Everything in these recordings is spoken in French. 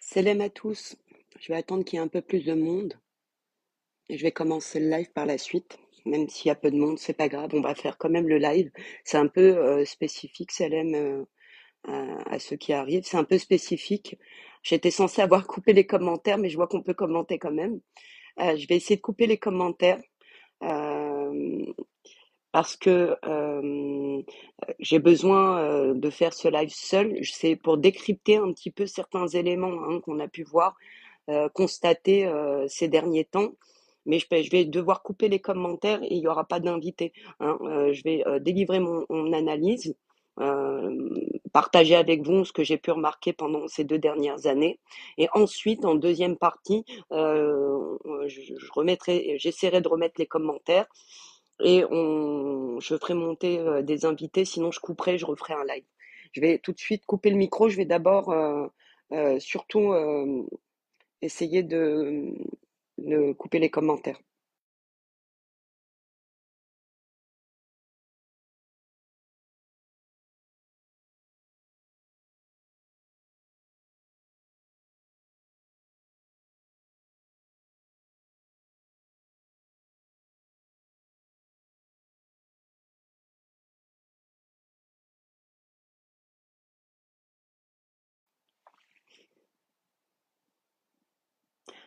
Salam à tous. Je vais attendre qu'il y ait un peu plus de monde et je vais commencer le live par la suite. Même s'il y a peu de monde, c'est pas grave, on va faire quand même le live. C'est un peu spécifique, Salam, à ceux qui arrivent. C'est un peu spécifique. J'étais censée avoir coupé les commentaires, mais je vois qu'on peut commenter quand même. Je vais essayer de couper les commentaires euh, parce que j'ai besoin de faire ce live seul. C'est pour décrypter un petit peu certains éléments qu'on a pu voir constaté ces derniers temps. Mais je vais devoir couper les commentaires et il n'y aura pas d'invité. Je vais délivrer mon analyse, partager avec vous ce que j'ai pu remarquer pendant ces 2 dernières années. Et ensuite, en deuxième partie, j'essaierai de remettre les commentaires et je ferai monter des invités. Sinon, je couperai, je referai un live. Je vais tout de suite couper le micro. Je vais d'abord surtout essayer de couper les commentaires.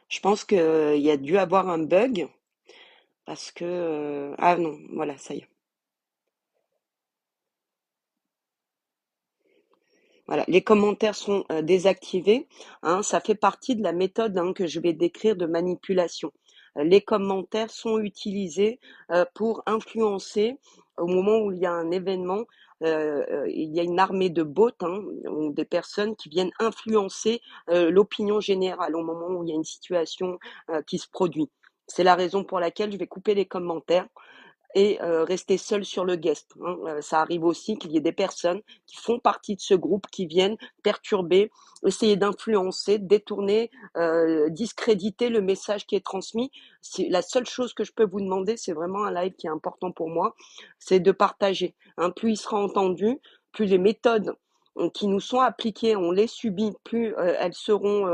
Je pense qu'il y a dû avoir un bug parce que... ah non, voilà, ça y est. Voilà, les commentaires sont désactivés. Ça fait partie de la méthode que je vais décrire de manipulation. Les commentaires sont utilisés pour influencer au moment où il y a un événement. Il y a une armée de bots, ou des personnes qui viennent influencer l'opinion générale au moment où il y a une situation qui se produit. C'est la raison pour laquelle je vais couper les commentaires et rester seul sur le guest. Ça arrive aussi qu'il y ait des personnes qui font partie de ce groupe qui viennent perturber, essayer d'influencer, détourner, discréditer le message qui est transmis. C'est la seule chose que je peux vous demander, c'est vraiment un live qui est important pour moi, c'est de partager. Plus il sera entendu, plus les méthodes qui nous sont appliquées, on les subit, plus elles seront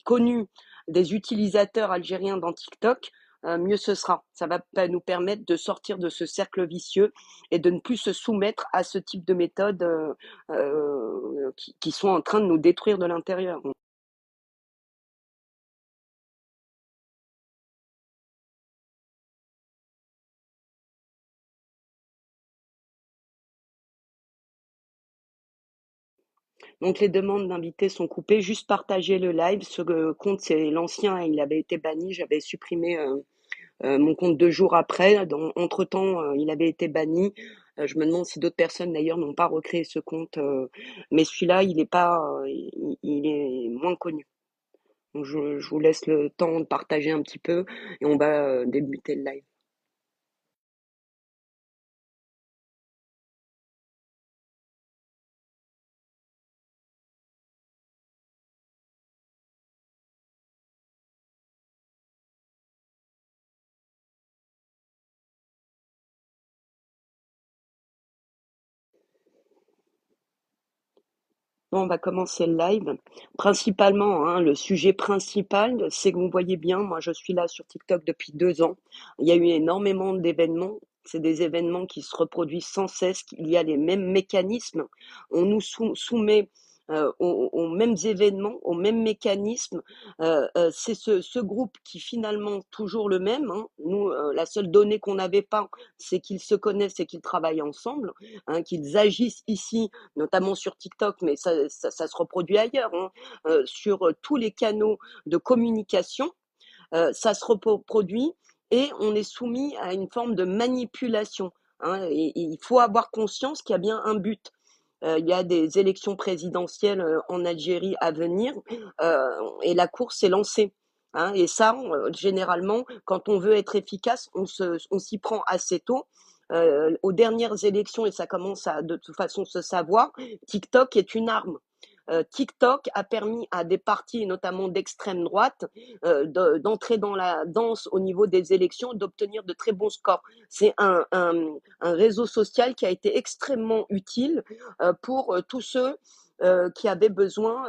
connues des utilisateurs algériens dans TikTok, mieux ce sera. Ça va nous permettre de sortir de ce cercle vicieux et de ne plus se soumettre à ce type de méthodes qui sont en train de nous détruire de l'intérieur. Donc les demandes d'invités sont coupées. Juste partager le live. Ce compte, c'est l'ancien, il avait été banni. J'avais supprimé mon compte 2 jours après. Entre-temps, il avait été banni. Je me demande si d'autres personnes d'ailleurs n'ont pas recréé ce compte. Mais celui-là, il est pas, il est moins connu. Donc je vous laisse le temps de partager un petit peu et on va débuter le live. Bon, on va commencer le live. Principalement, le sujet principal, c'est que vous voyez bien, moi je suis là sur TikTok depuis 2 ans. Il y a eu énormément d'événements. C'est des événements qui se reproduisent sans cesse. Il y a les mêmes mécanismes. On nous soumet aux mêmes événements, aux mêmes mécanismes. C'est ce groupe qui finalement toujours le même. Nous, la seule donnée qu'on n'avait pas, c'est qu'ils se connaissent et qu'ils travaillent ensemble, qu'ils agissent ici notamment sur TikTok, mais ça se reproduit ailleurs, sur tous les canaux de communication, ça se reproduit et on est soumis à une forme de manipulation. Et il faut avoir conscience qu'il y a bien un but. Il y a des élections présidentielles en Algérie à venir et la course est lancée. Et ça, généralement, quand on veut être efficace, on s'y prend assez tôt. Aux dernières élections, et ça commence à de toute façon se savoir, TikTok est une arme. TikTok a permis à des partis, notamment d'extrême droite, d'entrer dans la danse au niveau des élections, d'obtenir de très bons scores. C'est un réseau social qui a été extrêmement utile pour tous ceux qui avaient besoin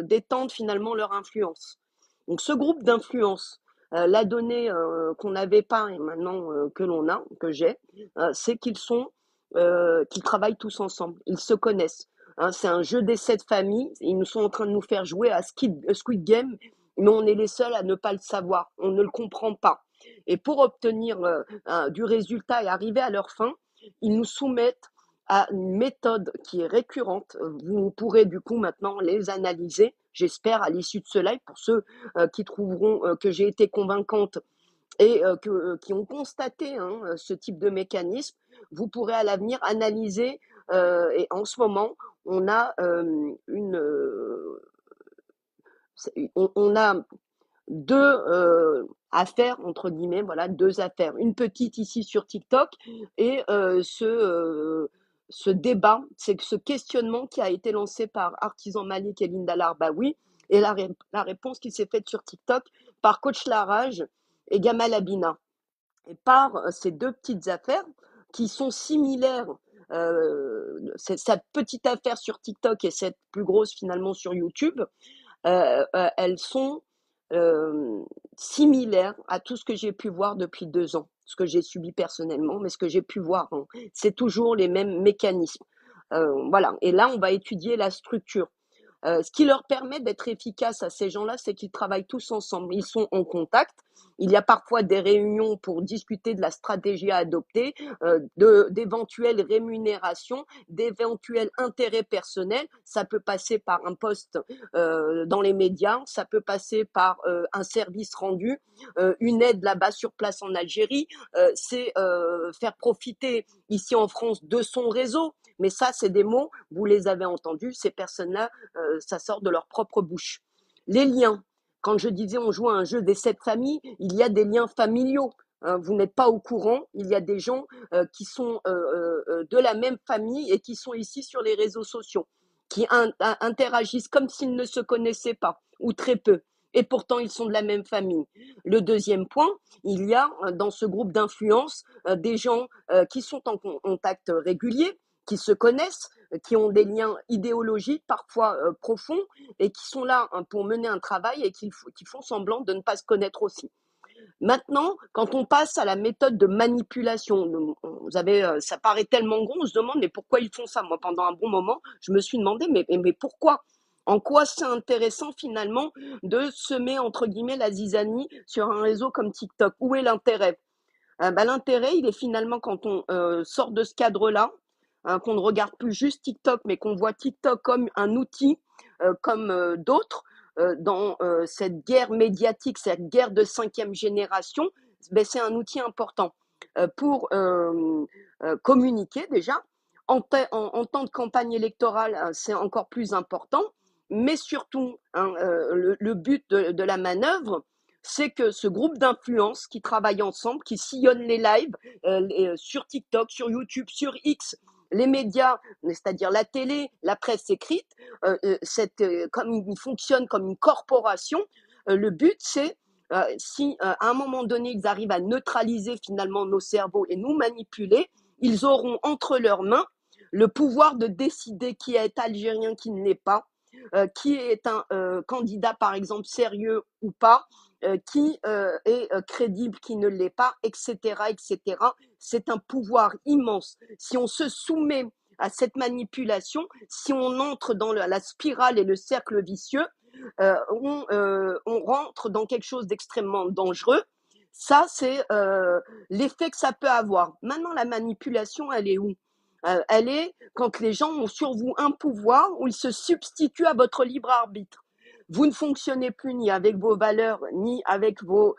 d'étendre finalement leur influence. Donc ce groupe d'influence, la donnée qu'on n'avait pas et maintenant que l'on a, que j'ai, c'est qu'ils travaillent tous ensemble, ils se connaissent. Hein, c'est un jeu des sept familles. Ils nous sont en train de nous faire jouer à Squid Game, mais on est les seuls à ne pas le savoir. On ne le comprend pas. Et pour obtenir du résultat et arriver à leur fin, ils nous soumettent à une méthode qui est récurrente. Vous pourrez du coup maintenant les analyser, j'espère, à l'issue de ce live, pour ceux qui trouveront que j'ai été convaincante et qui ont constaté hein, ce type de mécanisme. Vous pourrez à l'avenir analyser, et en ce moment, on a on a deux affaires, entre guillemets, voilà, deux affaires. Une petite ici sur TikTok et ce débat, c'est ce questionnement qui a été lancé par Artisan Malik et Linda Larbaoui et la réponse qui s'est faite sur TikTok par Coach Larage et Gamal Abina. Et par ces deux petites affaires qui sont similaires, cette petite affaire sur TikTok et cette plus grosse finalement sur YouTube, elles sont similaires à tout ce que j'ai pu voir depuis 2 ans, ce que j'ai subi personnellement, mais ce que j'ai pu voir, hein. C'est toujours les mêmes mécanismes. Voilà. Et là, on va étudier la structure. Ce qui leur permet d'être efficaces à ces gens-là, c'est qu'ils travaillent tous ensemble. Ils sont en contact. Il y a parfois des réunions pour discuter de la stratégie à adopter, d'éventuelles rémunérations, d'éventuels intérêts personnels. Ça peut passer par un poste dans les médias, ça peut passer par un service rendu, une aide là-bas sur place en Algérie. C'est faire profiter ici en France de son réseau. Mais ça, c'est des mots, vous les avez entendus, ces personnes-là ça sort de leur propre bouche. Les liens. Quand je disais on joue à un jeu des sept familles, il y a des liens familiaux. Vous n'êtes pas au courant, il y a des gens qui sont de la même famille et qui sont ici sur les réseaux sociaux, qui interagissent comme s'ils ne se connaissaient pas, ou très peu. Et pourtant, ils sont de la même famille. Le deuxième point, il y a dans ce groupe d'influence des gens qui sont en contact régulier, qui se connaissent, qui ont des liens idéologiques parfois profonds et qui sont là hein, pour mener un travail et qui font semblant de ne pas se connaître aussi. Maintenant, quand on passe à la méthode de manipulation, vous avez, ça paraît tellement gros, on se demande mais pourquoi ils font ça? Moi, pendant un bon moment, je me suis demandé mais pourquoi? En quoi c'est intéressant finalement de semer entre guillemets la zizanie sur un réseau comme TikTok? Où est l'intérêt? L'intérêt, il est finalement quand on sort de ce cadre-là, hein, qu'on ne regarde plus juste TikTok, mais qu'on voit TikTok comme un outil, comme d'autres, dans cette guerre médiatique, cette guerre de cinquième génération, ben, c'est un outil important pour communiquer déjà. En temps de campagne électorale, c'est encore plus important, mais surtout, hein, le but de la manœuvre, c'est que ce groupe d'influence qui travaillent ensemble, qui sillonnent les lives sur TikTok, sur YouTube, sur X, les médias, c'est-à-dire la télé, la presse écrite, comme ils fonctionnent comme une corporation, le but c'est si à un moment donné ils arrivent à neutraliser finalement nos cerveaux et nous manipuler, ils auront entre leurs mains le pouvoir de décider qui est algérien, qui ne l'est pas, qui est un candidat par exemple sérieux ou pas, qui est crédible, qui ne l'est pas, etc., etc. C'est un pouvoir immense. Si on se soumet à cette manipulation, si on entre dans la spirale et le cercle vicieux, on rentre dans quelque chose d'extrêmement dangereux. Ça, c'est l'effet que ça peut avoir. Maintenant, la manipulation, elle est où? Elle est quand les gens ont sur vous un pouvoir où ils se substituent à votre libre arbitre. Vous ne fonctionnez plus ni avec vos valeurs, ni avec vos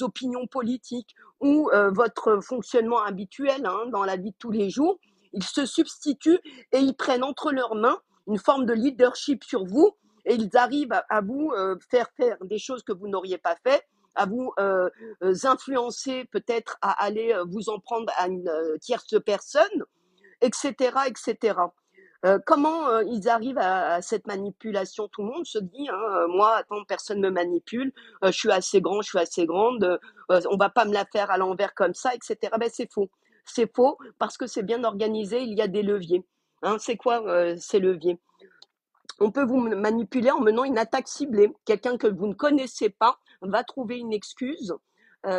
opinions politiques ou votre fonctionnement habituel hein, dans la vie de tous les jours. Ils se substituent et ils prennent entre leurs mains une forme de leadership sur vous et ils arrivent à vous faire faire des choses que vous n'auriez pas fait, à vous influencer peut-être à aller vous en prendre à une tierce personne, etc., etc. Comment ils arrivent à cette manipulation? Tout le monde se dit, hein, moi, attends, personne me manipule, je suis assez grand, je suis assez grande, on va pas me la faire à l'envers comme ça, etc. Ben, c'est faux. C'est faux parce que c'est bien organisé, il y a des leviers. Hein, c'est quoi ces leviers? On peut vous manipuler en menant une attaque ciblée. Quelqu'un que vous ne connaissez pas va trouver une excuse.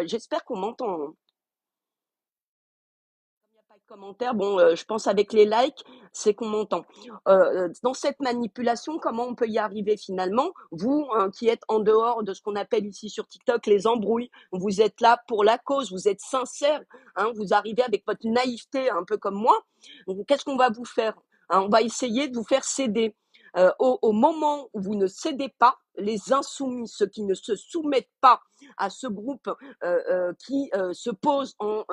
J'espère qu'on m'entend, hein. Il n'y a pas de commentaires. Bon, je pense avec les likes, c'est qu'on m'entend. Dans cette manipulation, comment on peut y arriver finalement? Vous, hein, qui êtes en dehors de ce qu'on appelle ici sur TikTok les embrouilles, vous êtes là pour la cause, vous êtes sincère, hein, vous arrivez avec votre naïveté, un peu comme moi. Donc, qu'est-ce qu'on va vous faire? Hein, on va essayer de vous faire céder. Au moment où vous ne cédez pas, les insoumis, ceux qui ne se soumettent pas à ce groupe qui se pose en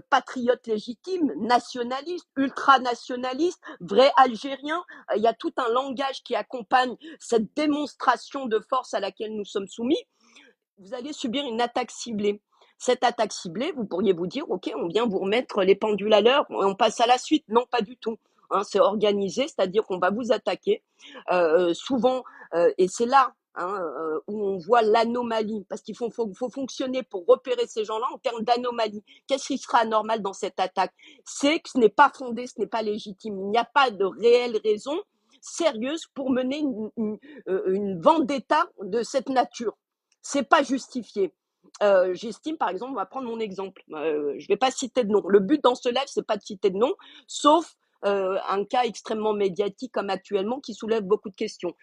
patriote légitime, nationaliste, ultranationaliste, vrai Algérien. Il y a tout un langage qui accompagne cette démonstration de force à laquelle nous sommes soumis. Vous allez subir une attaque ciblée. Cette attaque ciblée, vous pourriez vous dire, OK, on vient vous remettre les pendules à l'heure, on passe à la suite. Non, pas du tout. Hein, c'est organisé, c'est-à-dire qu'on va vous attaquer. Souvent, et c'est là, hein, où on voit l'anomalie, parce qu'il faut fonctionner pour repérer ces gens-là en termes d'anomalie. Qu'est-ce qui sera anormal dans cette attaque? C'est que ce n'est pas fondé, ce n'est pas légitime. Il n'y a pas de réelle raison sérieuse pour mener une vendetta de cette nature. C'est pas justifié. J'estime, par exemple, on va prendre mon exemple. Je vais pas citer de nom. Le but dans ce live, c'est pas de citer de nom, sauf un cas extrêmement médiatique comme actuellement qui soulève beaucoup de questions.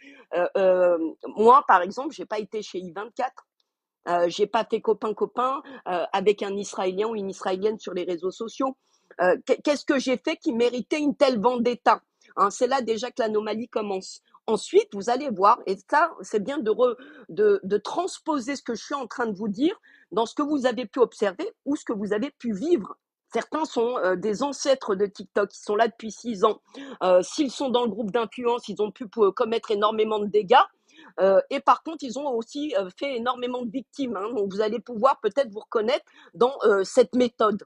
Moi, par exemple, j'ai pas été chez I24. J'ai pas fait copain-copain avec un Israélien ou une Israélienne sur les réseaux sociaux. Qu'est-ce que j'ai fait qui méritait une telle vendetta? Hein, c'est là déjà que l'anomalie commence. Ensuite, vous allez voir, et ça, c'est bien de transposer ce que je suis en train de vous dire dans ce que vous avez pu observer ou ce que vous avez pu vivre. Certains sont des ancêtres de TikTok, ils sont là depuis 6 ans. S'ils sont dans le groupe d'influence, ils ont pu commettre énormément de dégâts. Et par contre, ils ont aussi fait énormément de victimes. Hein, donc, vous allez pouvoir peut-être vous reconnaître dans cette méthode.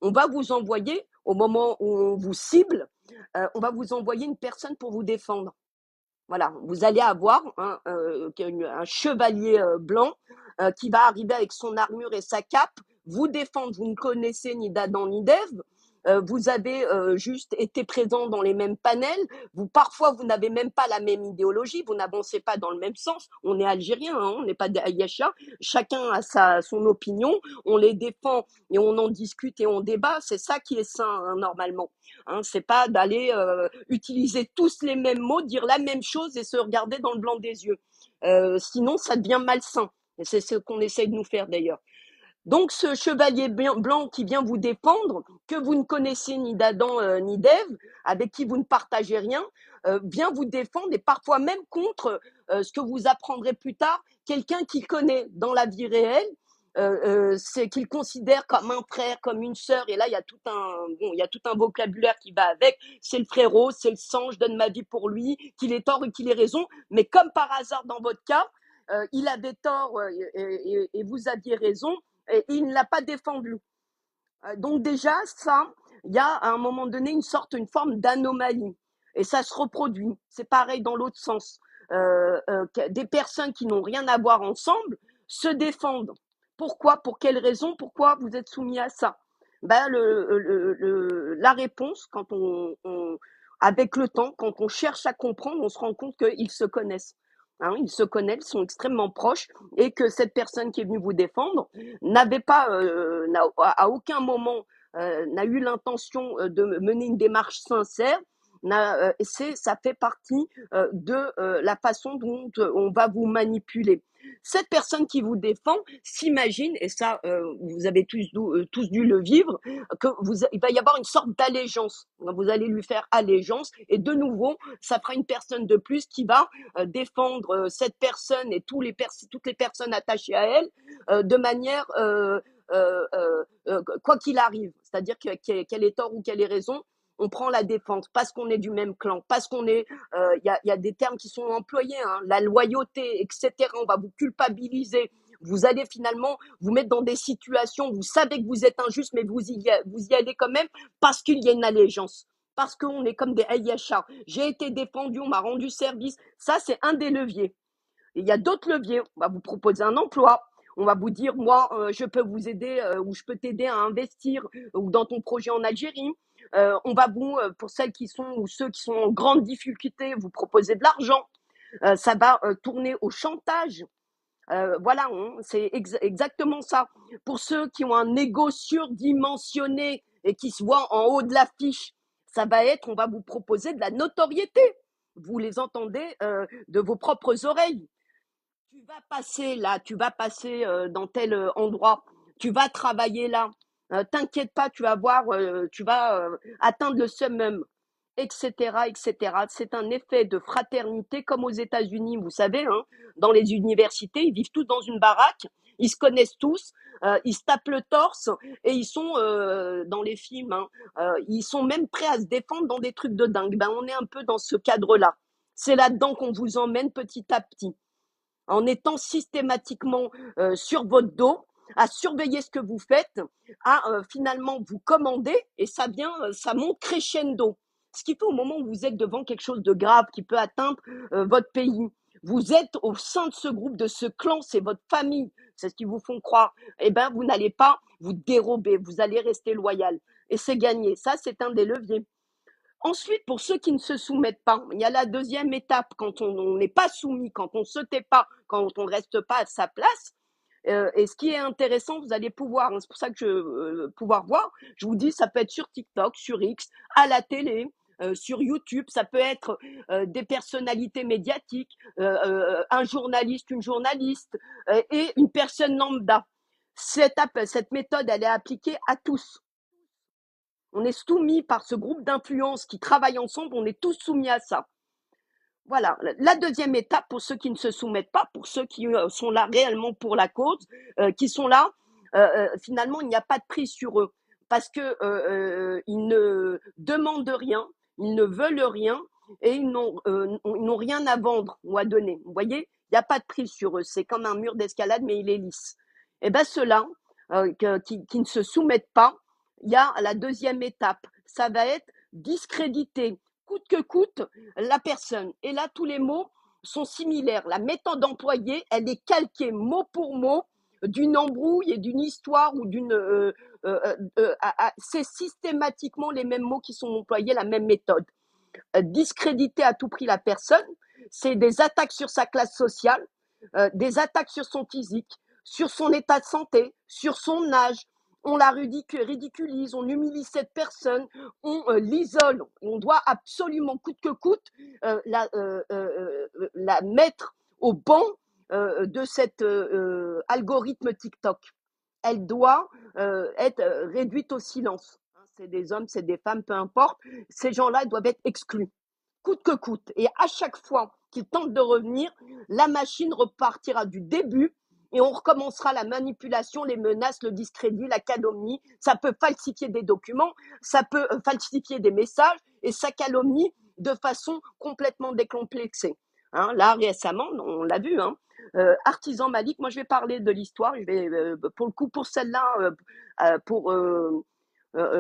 On va vous envoyer, au moment où on vous cible, on va vous envoyer une personne pour vous défendre. Voilà, vous allez avoir un chevalier blanc qui va arriver avec son armure et sa cape, vous défendre. Vous ne connaissez ni d'Adam ni d'Ève. Vous avez juste été présent dans les mêmes panels. Parfois, vous n'avez même pas la même idéologie. Vous n'avancez pas dans le même sens. On est algérien, hein, on n'est pas des Ayasha. Chacun a son opinion. On les défend et on en discute et on débat. C'est ça qui est sain, hein, normalement. Hein, c'est pas d'aller utiliser tous les mêmes mots, dire la même chose et se regarder dans le blanc des yeux. Sinon, ça devient malsain. Et c'est ce qu'on essaye de nous faire d'ailleurs. Donc ce chevalier blanc qui vient vous défendre, que vous ne connaissez ni d'Adam ni d'Ève, avec qui vous ne partagez rien, vient vous défendre et parfois même contre ce que vous apprendrez plus tard, quelqu'un qui connaît dans la vie réelle, c'est qu'il considère comme un frère, comme une sœur, et là il y a tout un vocabulaire qui va avec. C'est le frérot, c'est le sang, je donne ma vie pour lui, qu'il ait tort ou qu'il ait raison. Mais comme par hasard dans votre cas, il avait tort et vous aviez raison et il ne l'a pas défendu. Donc déjà, ça, il y a à un moment donné une forme d'anomalie. Et ça se reproduit. C'est pareil dans l'autre sens. Des personnes qui n'ont rien à voir ensemble se défendent. Pourquoi? Pour quelle raison? Pourquoi vous êtes soumis à ça? Ben, la réponse, avec le temps, quand on cherche à comprendre, on se rend compte qu'ils se connaissent. Hein, ils se connaissent, sont extrêmement proches, et que cette personne qui est venue vous défendre n'avait pas, à aucun moment, n'a eu l'intention de mener une démarche sincère. Ça fait partie de la façon dont on va vous manipuler. Cette personne qui vous défend s'imagine, et ça, vous avez tous dû le vivre, il va y avoir une sorte d'allégeance. Vous allez lui faire allégeance, et de nouveau, ça fera une personne de plus qui va défendre cette personne et toutes les personnes attachées à elle de manière quoi qu'il arrive, c'est-à-dire qu'elle ait tort ou qu'elle ait raison, on prend la défense parce qu'on est du même clan, parce qu'on est, y a des termes qui sont employés, hein, la loyauté, etc. On va vous culpabiliser. Vous allez finalement vous mettre dans des situations, vous savez que vous êtes injuste, mais vous y allez quand même parce qu'il y a une allégeance. Parce qu'on est comme des Ayachas. J'ai été défendu, on m'a rendu service. Ça, c'est un des leviers. Et il y a d'autres leviers. On va vous proposer un emploi. On va vous dire, moi, je peux vous aider ou je peux t'aider à investir ou dans ton projet en Algérie. On va pour celles qui sont ou ceux qui sont en grande difficulté, vous proposer de l'argent. Ça va tourner au chantage. Voilà, c'est exactement ça. Pour ceux qui ont un ego surdimensionné et qui se voient en haut de l'affiche, ça va être, on va vous proposer de la notoriété. Vous les entendez de vos propres oreilles. Tu vas passer là, tu vas passer dans tel endroit, tu vas travailler là. T'inquiète pas, tu vas voir, tu vas atteindre le summum, etc., etc. C'est un effet de fraternité comme aux États-Unis, vous savez, hein, dans les universités, ils vivent tous dans une baraque, ils se connaissent tous, ils se tapent le torse et ils sont dans les films, hein, ils sont même prêts à se défendre dans des trucs de dingue. Ben, on est un peu dans ce cadre-là. C'est là-dedans qu'on vous emmène petit à petit en étant systématiquement sur votre dos, à surveiller ce que vous faites, à finalement vous commander, et ça vient, ça monte crescendo. Ce qui fait au moment où vous êtes devant quelque chose de grave qui peut atteindre votre pays, vous êtes au sein de ce groupe, de ce clan, c'est votre famille, c'est ce qu'ils vous font croire. Eh bien, vous n'allez pas vous dérober, vous allez rester loyal. Et c'est gagné. Ça, c'est un des leviers. Ensuite, pour ceux qui ne se soumettent pas, il y a la deuxième étape, quand on n'est pas soumis, quand on ne se tait pas, quand on ne reste pas à sa place. Et ce qui est intéressant, vous allez pouvoir, hein, c'est pour ça que pouvoir voir, je vous dis, ça peut être sur TikTok, sur X, à la télé, sur YouTube, ça peut être des personnalités médiatiques, un journaliste, une journaliste et une personne lambda. Cette méthode, elle est appliquée à tous. On est soumis par ce groupe d'influence qui travaillent ensemble, on est tous soumis à ça. Voilà. La deuxième étape, pour ceux qui ne se soumettent pas, pour ceux qui sont là réellement pour la cause, qui sont là, finalement, il n'y a pas de prise sur eux parce que ils ne demandent rien, ils ne veulent rien et ils n'ont rien à vendre ou à donner. Vous voyez, il n'y a pas de prise sur eux. C'est comme un mur d'escalade, mais il est lisse. Et bien ceux-là qui ne se soumettent pas, il y a la deuxième étape. Ça va être discréditer coûte que coûte la personne. Et là, tous les mots sont similaires. La méthode employée, elle est calquée mot pour mot d'une embrouille et d'une histoire ou d'une... c'est systématiquement les mêmes mots qui sont employés, la même méthode. Discréditer à tout prix la personne, c'est des attaques sur sa classe sociale, des attaques sur son physique, sur son état de santé, sur son âge. On la ridiculise, on humilie cette personne, on l'isole. On doit absolument, coûte que coûte, la mettre au banc de cet algorithme TikTok. Elle doit être réduite au silence. C'est des hommes, c'est des femmes, peu importe. Ces gens-là doivent être exclus coûte que coûte. Et à chaque fois qu'ils tentent de revenir, la machine repartira du début et on recommencera la manipulation, les menaces, le discrédit, la calomnie. Ça peut falsifier des documents, ça peut falsifier des messages et ça calomnie de façon complètement décomplexée. Hein, là, récemment, on l'a vu, hein, Artisan Malik, moi je vais parler de l'histoire, je vais, pour le coup, pour celle-là, pour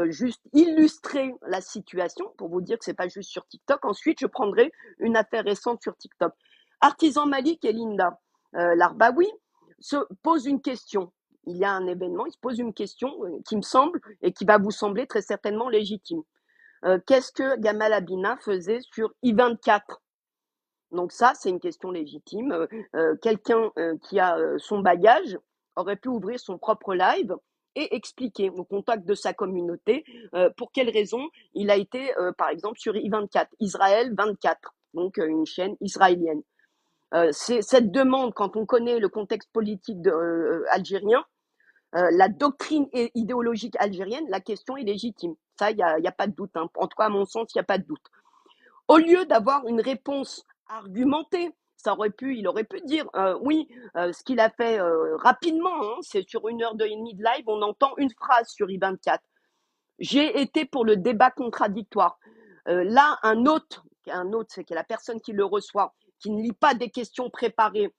juste illustrer la situation pour vous dire que c'est pas juste sur TikTok. Ensuite, je prendrai une affaire récente sur TikTok. Artisan Malik et Linda Larbaoui se posent une question. Il y a un événement, ils se posent une question qui me semble et qui va vous sembler très certainement légitime. Qu'est-ce que Gamal Abina faisait sur I24? Donc ça, c'est une question légitime. Quelqu'un qui a son bagage aurait pu ouvrir son propre live et expliquer au contact de sa communauté pour quelles raisons il a été, par exemple, sur I24, Israël 24, donc une chaîne israélienne. C'est cette demande, quand on connaît le contexte politique algérien, la doctrine idéologique algérienne, la question est légitime. Ça, il y a pas de doute. Hein. En tout cas, à mon sens, il n'y a pas de doute. Au lieu d'avoir une réponse argumentée, il aurait pu dire oui, ce qu'il a fait rapidement, hein, c'est sur 1 heure et demie de live, on entend une phrase sur I24. J'ai été pour le débat contradictoire. Là, un autre, c'est que la personne qui le reçoit, qui ne lit pas des questions préparées,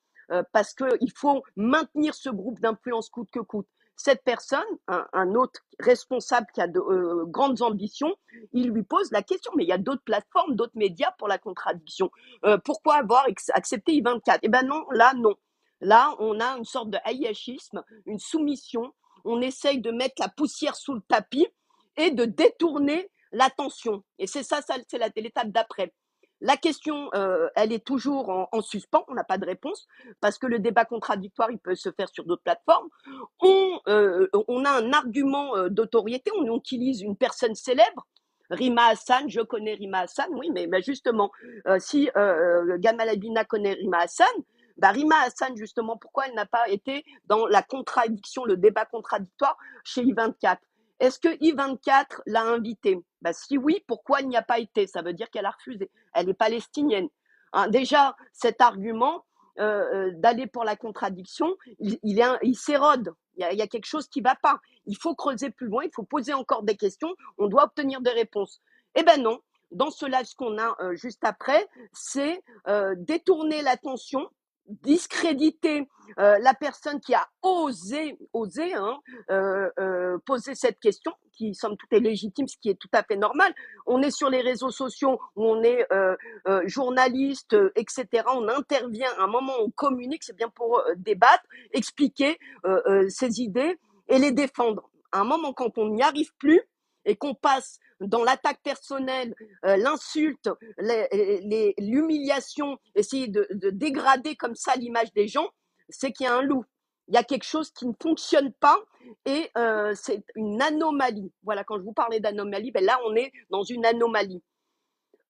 parce qu'il faut maintenir ce groupe d'influence coûte que coûte. Cette personne, un autre responsable qui a de grandes ambitions, il lui pose la question, mais il y a d'autres plateformes, d'autres médias pour la contradiction. Pourquoi avoir accepté I24? Eh ben non, là, non. Là, on a une sorte de haïachisme, une soumission. On essaye de mettre la poussière sous le tapis et de détourner l'attention. Et c'est ça c'est l'étape d'après. La question, elle est toujours en suspens, on n'a pas de réponse, parce que le débat contradictoire, il peut se faire sur d'autres plateformes. On a un argument d'autorité, on utilise une personne célèbre, Rima Hassan, je connais Rima Hassan, oui, mais justement, si Gamal Abina connaît Rima Hassan, bah Rima Hassan, justement, pourquoi elle n'a pas été dans la contradiction, le débat contradictoire chez I24? Est-ce que I24 l'a invitée? Bah si oui, pourquoi il n'y a pas été? Ça veut dire qu'elle a refusé. Elle est palestinienne. Hein, déjà, cet argument d'aller pour la contradiction, il s'érode. Il y a quelque chose qui ne va pas. Il faut creuser plus loin, il faut poser encore des questions, on doit obtenir des réponses. Eh ben non, dans ce live, ce qu'on a juste après, c'est détourner l'attention, discréditer la personne qui a osé poser cette question, qui somme toute est légitime, ce qui est tout à fait normal. On est sur les réseaux sociaux, on est journaliste, etc. On intervient, à un moment on communique, c'est bien pour débattre, expliquer ses idées et les défendre. À un moment, quand on n'y arrive plus et qu'on passe dans l'attaque personnelle, l'insulte, l'humiliation, essayer de dégrader comme ça l'image des gens, c'est qu'il y a un loup. Il y a quelque chose qui ne fonctionne pas et c'est une anomalie. Voilà, quand je vous parlais d'anomalie, ben là, on est dans une anomalie.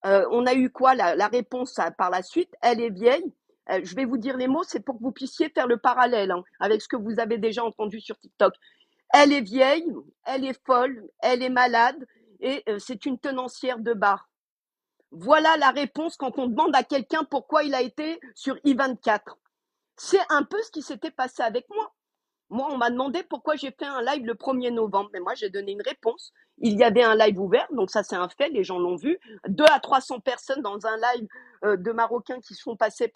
On a eu quoi la réponse par la suite? Elle est vieille. Je vais vous dire les mots, c'est pour que vous puissiez faire le parallèle avec ce que vous avez déjà entendu sur TikTok. Elle est vieille, elle est folle, elle est malade et c'est une tenancière de bar. Voilà la réponse quand on demande à quelqu'un pourquoi il a été sur I24. C'est un peu ce qui s'était passé avec moi. Moi, on m'a demandé pourquoi j'ai fait un live le 1er novembre. Mais moi, j'ai donné une réponse. Il y avait un live ouvert, donc ça, c'est un fait, les gens l'ont vu. 200 à 300 personnes dans un live de Marocains qui se font passer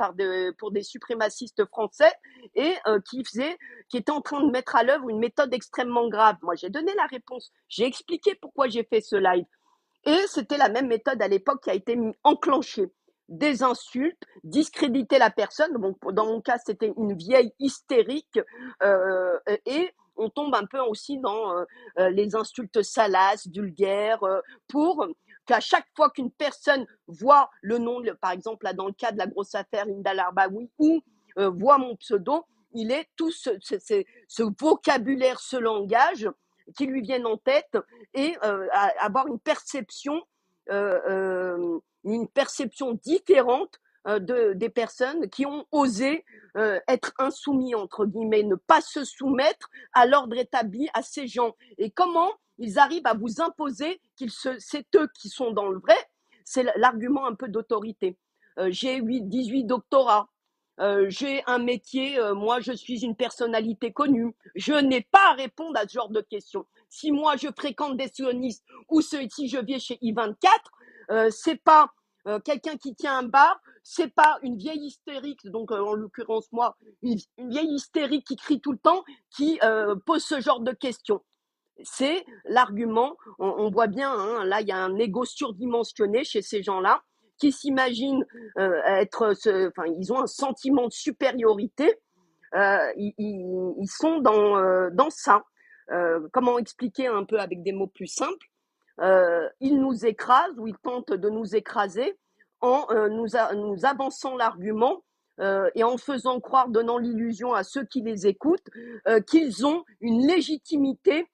pour des suprémacistes français et qui étaient en train de mettre à l'œuvre une méthode extrêmement grave. Moi, j'ai donné la réponse. J'ai expliqué pourquoi j'ai fait ce live. Et c'était la même méthode à l'époque qui a été enclenchée. Des insultes, discréditer la personne. Bon, dans mon cas, c'était une vieille hystérique. Et on tombe un peu aussi dans les insultes salaces, vulgaires, pour qu'à chaque fois qu'une personne voit le nom, par exemple, là, dans le cas de la grosse affaire Linda Larbaoui, ou voit mon pseudo, il est tout ce vocabulaire, ce langage qui lui viennent en tête et avoir une perception différente des personnes qui ont osé être insoumis, entre guillemets, ne pas se soumettre à l'ordre établi à ces gens. Et comment ils arrivent à vous imposer c'est eux qui sont dans le vrai, c'est l'argument un peu d'autorité. J'ai 18 doctorats, j'ai un métier, moi je suis une personnalité connue, je n'ai pas à répondre à ce genre de questions. Si moi je fréquente des sionistes ou si je viens chez I24, c'est pas quelqu'un qui tient un bar, c'est pas une vieille hystérique, donc en l'occurrence moi, une vieille hystérique qui crie tout le temps, qui pose ce genre de questions. C'est l'argument, on voit bien, hein, là il y a un ego surdimensionné chez ces gens-là, qui s'imaginent enfin ils ont un sentiment de supériorité, ils sont dans ça. Comment expliquer un peu avec des mots plus simples? Ils nous écrasent ou ils tentent de nous écraser en nous avançant l'argument et en faisant croire, donnant l'illusion à ceux qui les écoutent, qu'ils ont une légitimité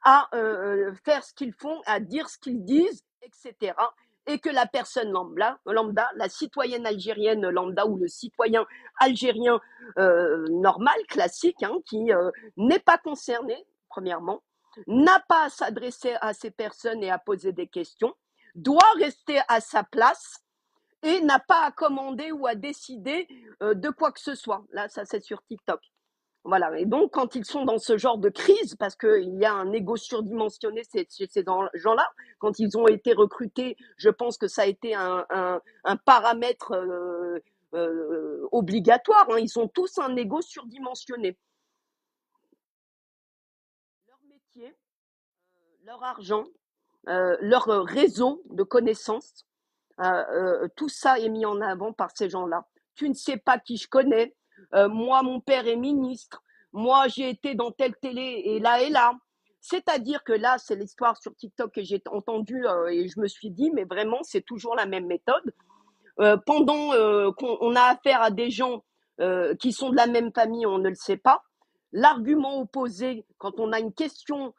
à faire ce qu'ils font, à dire ce qu'ils disent, etc. Et que la personne lambda, la citoyenne algérienne lambda ou le citoyen algérien normal, classique, hein, qui n'est pas concerné, premièrement, n'a pas à s'adresser à ces personnes et à poser des questions, doit rester à sa place et n'a pas à commander ou à décider de quoi que ce soit. Là, ça c'est sur TikTok. Voilà. Et donc, quand ils sont dans ce genre de crise, parce qu'il y a un ego surdimensionné chez ces gens-là, quand ils ont été recrutés, je pense que ça a été un paramètre obligatoire. Hein. Ils ont tous un ego surdimensionné. Leur métier, leur argent, leur réseau de connaissances, tout ça est mis en avant par ces gens-là. Tu ne sais pas qui je connais. Moi, mon père est ministre. Moi, j'ai été dans telle télé et là et là. C'est-à-dire que là, c'est l'histoire sur TikTok que j'ai entendue et je me suis dit, mais vraiment, c'est toujours la même méthode. Pendant qu'on on a affaire à des gens qui sont de la même famille, on ne le sait pas. L'argument opposé, quand on a une question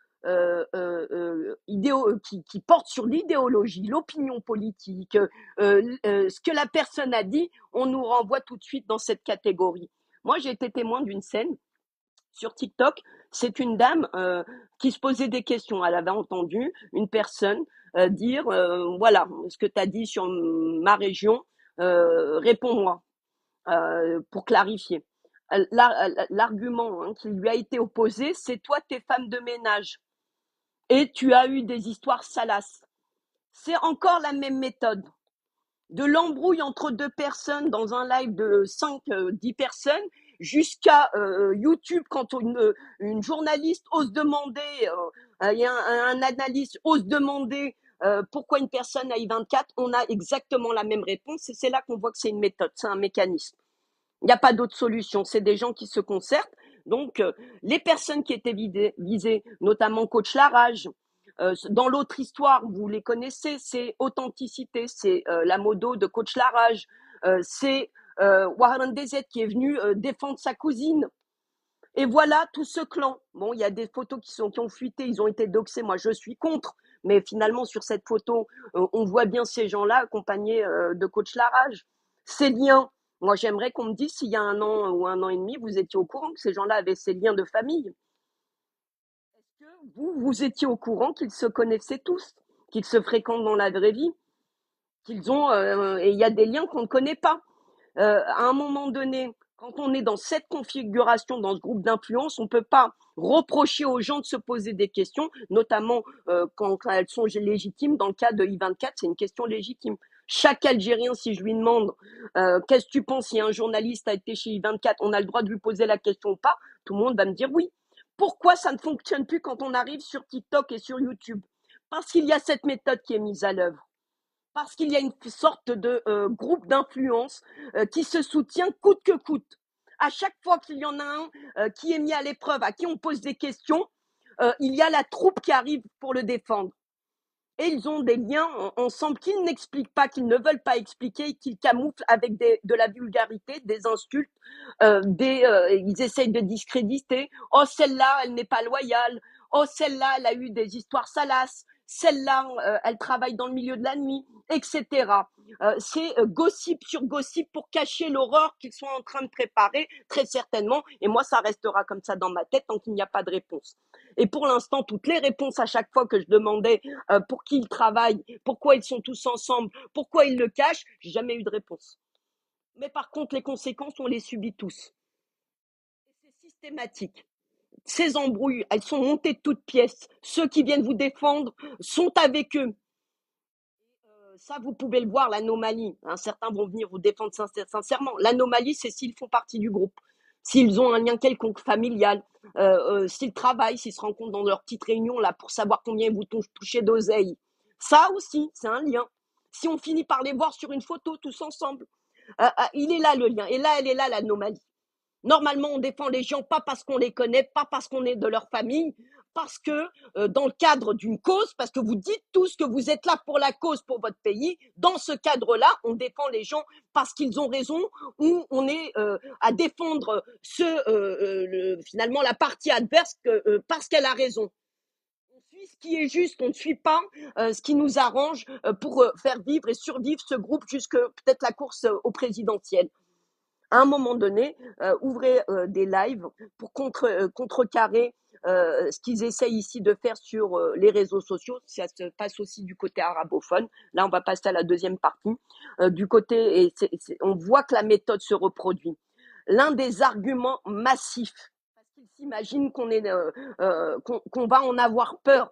qui porte sur l'idéologie, l'opinion politique, ce que la personne a dit, on nous renvoie tout de suite dans cette catégorie. Moi, j'ai été témoin d'une scène sur TikTok. C'est une dame qui se posait des questions. Elle avait entendu une personne dire voilà, ce que tu as dit sur ma région, réponds-moi pour clarifier. L'argument qui lui a été opposé, c'est toi, t'es femme de ménage et tu as eu des histoires salaces. C'est encore la même méthode. De l'embrouille entre deux personnes dans un live de 5-10 personnes jusqu'à YouTube quand une journaliste ose demander, un analyste ose demander pourquoi une personne a I24, on a exactement la même réponse et c'est là qu'on voit que c'est une méthode, c'est un mécanisme. Il n'y a pas d'autre solution. C'est des gens qui se concertent. Donc, les personnes qui étaient visées, notamment Coach Larage, dans l'autre histoire, vous les connaissez, c'est Authenticité, c'est la modo de Coach Larage, c'est Warren Desette qui est venu défendre sa cousine. Et voilà tout ce clan. Bon, il y a des photos qui ont fuité, ils ont été doxés. Moi, je suis contre. Mais finalement, sur cette photo, on voit bien ces gens-là accompagnés de coach Larage. Ces liens. Moi, j'aimerais qu'on me dise s'il y a 1 an ou 1 an et demi, vous étiez au courant que ces gens-là avaient ces liens de famille. Est-ce que vous étiez au courant qu'ils se connaissaient tous, qu'ils se fréquentent dans la vraie vie, qu'ils ont, et il y a des liens qu'on ne connaît pas. À un moment donné, quand on est dans cette configuration, dans ce groupe d'influence, on ne peut pas reprocher aux gens de se poser des questions, notamment quand elles sont légitimes. Dans le cas de I24, c'est une question légitime. Chaque Algérien, si je lui demande qu'est-ce que tu penses si un journaliste a été chez I24, on a le droit de lui poser la question ou pas, tout le monde va me dire oui. Pourquoi ça ne fonctionne plus quand on arrive sur TikTok et sur YouTube? Parce qu'il y a cette méthode qui est mise à l'œuvre. Parce qu'il y a une sorte de groupe d'influence qui se soutient coûte que coûte. À chaque fois qu'il y en a un qui est mis à l'épreuve, à qui on pose des questions, il y a la troupe qui arrive pour le défendre. Et ils ont des liens ensemble qu'ils n'expliquent pas, qu'ils ne veulent pas expliquer, qu'ils camouflent avec de la vulgarité, des insultes, ils essayent de discréditer. Oh, celle-là, elle n'est pas loyale. Oh, celle-là, elle a eu des histoires salaces. Celle-là, elle travaille dans le milieu de la nuit, etc. C'est gossip sur gossip pour cacher l'horreur qu'ils sont en train de préparer, très certainement. Et moi, ça restera comme ça dans ma tête tant qu'il n'y a pas de réponse. Et pour l'instant, toutes les réponses à chaque fois que je demandais pour qui ils travaillent, pourquoi ils sont tous ensemble, pourquoi ils le cachent, j'ai jamais eu de réponse. Mais par contre, les conséquences, on les subit tous. C'est systématique. Ces embrouilles, elles sont montées de toutes pièces. Ceux qui viennent vous défendre sont avec eux. Ça, vous pouvez le voir, l'anomalie. Certains vont venir vous défendre sincèrement. L'anomalie, c'est s'ils font partie du groupe, s'ils ont un lien quelconque familial, s'ils travaillent, s'ils se rencontrent dans leur petite réunion là pour savoir combien ils vous touchez d'oseille. Ça aussi, c'est un lien. Si on finit par les voir sur une photo tous ensemble, il est là le lien. Et là, elle est là l'anomalie. Normalement, on défend les gens pas parce qu'on les connaît, pas parce qu'on est de leur famille, parce que dans le cadre d'une cause, parce que vous dites tous que vous êtes là pour la cause, pour votre pays. Dans ce cadre-là, on défend les gens parce qu'ils ont raison, ou on est à défendre finalement la partie adverse parce qu'elle a raison. On suit ce qui est juste, on ne suit pas ce qui nous arrange pour faire vivre et survivre ce groupe jusque peut-être la course au présidentiel. À un moment donné, ouvrez des lives pour contrecarrer ce qu'ils essayent ici de faire sur les réseaux sociaux. Ça se passe aussi du côté arabophone. Là, on va passer à la deuxième partie. Du côté, on voit que la méthode se reproduit. L'un des arguments massifs, parce qu'ils s'imaginent qu'on va en avoir peur.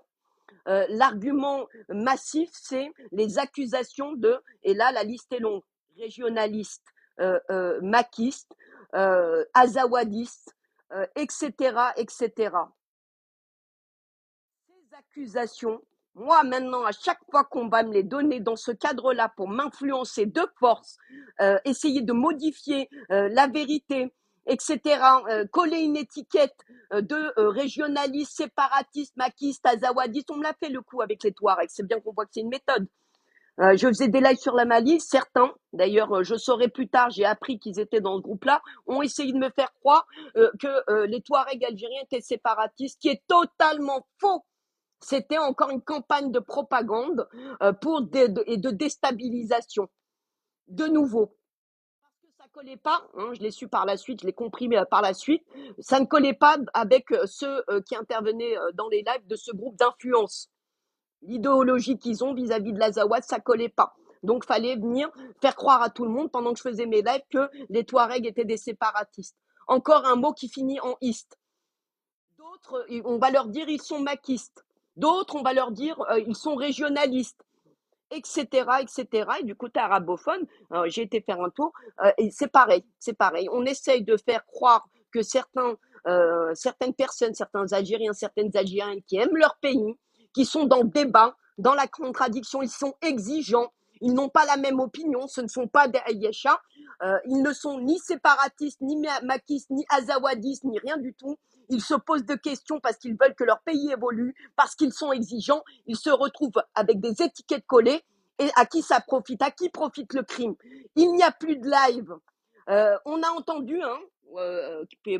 L'argument massif, c'est les accusations et là la liste est longue, régionalistes, maquistes, azawadistes, etc., etc. Ces accusations, moi maintenant, à chaque fois qu'on va me les donner dans ce cadre-là pour m'influencer de force, essayer de modifier la vérité, etc. Coller une étiquette de régionaliste, séparatiste, maquiste, azawadiste, on me l'a fait le coup avec les Touaregs. C'est bien qu'on voit que c'est une méthode. Je faisais des lives sur la Mali, certains, d'ailleurs je saurai plus tard, j'ai appris qu'ils étaient dans ce groupe-là, ont essayé de me faire croire que les Touaregs algériens étaient séparatistes, qui est totalement faux. C'était encore une campagne de propagande et de déstabilisation, de nouveau. Parce que ça collait pas, hein, je l'ai su par la suite, je l'ai compris mais par la suite, ça ne collait pas avec ceux qui intervenaient dans les lives de ce groupe d'influence. L'idéologie qu'ils ont vis-à-vis de l'Azawad, ça collait pas. Donc, fallait venir faire croire à tout le monde pendant que je faisais mes lives que les Touaregs étaient des séparatistes. Encore un mot qui finit en iste. D'autres, on va leur dire ils sont maquistes. D'autres, on va leur dire ils sont régionalistes, etc., etc. Et du côté arabophone, j'ai été faire un tour, et c'est pareil, c'est pareil. On essaye de faire croire que certaines personnes, certains Algériens, certaines Algériennes qui aiment leur pays, qui sont dans le débat, dans la contradiction, ils sont exigeants, ils n'ont pas la même opinion, ce ne sont pas des Aïecha, ils ne sont ni séparatistes, ni maquistes, ni azawadistes, ni rien du tout. Ils se posent des questions parce qu'ils veulent que leur pays évolue, parce qu'ils sont exigeants. Ils se retrouvent avec des étiquettes collées. Et à qui ça profite? À qui profite le crime? Il n'y a plus de live. On a entendu, hein,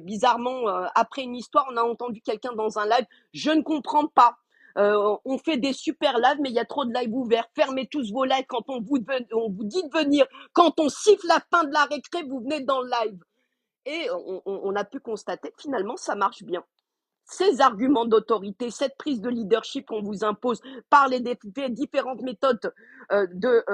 bizarrement, après une histoire, on a entendu quelqu'un dans un live. Je ne comprends pas. On fait des super lives, mais il y a trop de lives ouverts. Fermez tous vos lives quand on vous dit de venir. Quand on siffle la fin de la récré, vous venez dans le live. Et on a pu constater que finalement, ça marche bien. Ces arguments d'autorité, cette prise de leadership qu'on vous impose par les différentes méthodes de